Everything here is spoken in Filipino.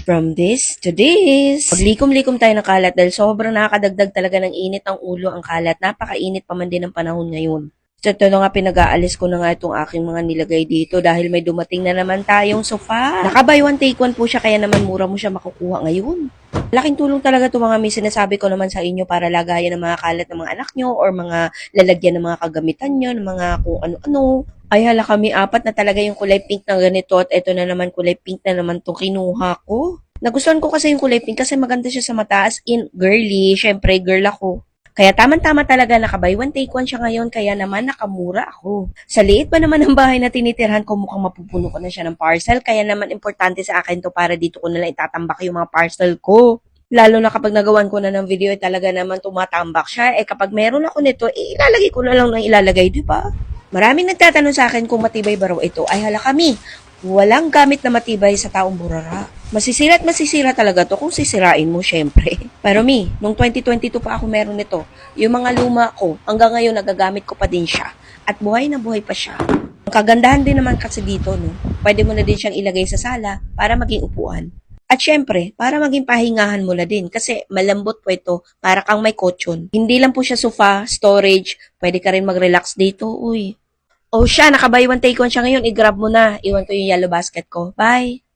From this to this. Paglikom-likom tayo ng kalat dahil sobrang nakakadagdag talaga ng init ng ulo ang kalat. Napakainit pa man din ang panahon ngayon. So, ito na nga, pinag-aalis ko na nga itong aking mga nilagay dito dahil may dumating na naman tayong sofa. Naka-buy one take one po siya, kaya naman mura mo siya makukuha ngayon. Laking tulong talaga ito mga miss, sinasabi ko naman sa inyo para lagayan ng mga kalat ng mga anak nyo or mga lalagyan ng mga kagamitan nyo, ng mga kung ano-ano. Ay hala, kami apat na talaga yung kulay pink na ganito at ito na naman kulay pink na naman itong kinuha ko. Nagustuhan ko kasi yung kulay pink kasi maganda siya sa mata, as in girly, syempre girl ako. Kaya tamang-tama talaga, naka-buy one take one siya ngayon, kaya naman nakamura ako. Sa liit pa naman ng bahay na tinitirhan ko, mukhang mapupuno ko na siya ng parcel, kaya naman importante sa akin to para dito ko nalang itatambak yung mga parcel ko. Lalo na kapag nagawan ko na ng video, talaga naman tumatambak siya. Kapag meron ako nito, ilalagay ko na lang ng ilalagay, di ba? Maraming nagtatanong sa akin kung matibay ba raw ito. Ay hala kami, walang gamit na matibay sa taong burara. Masisira at masisira talaga to kung sisirain mo, syempre. Pero nung 2022 pa ako meron nito. Yung mga luma ko, hanggang ngayon nagagamit ko pa din siya. At buhay na buhay pa siya. Ang kagandahan din naman kasi dito, no? Pwede mo na din siyang ilagay sa sala para maging upuan. At syempre, para maging pahingahan mo na din kasi malambot po ito, para kang may kutsyon. Hindi lang po siya sofa, storage, pwede ka rin mag-relax dito, uy. Oh siya, naka-buy one take one siya ngayon, i-grab mo na. Iwan ko yung yellow basket ko. Bye!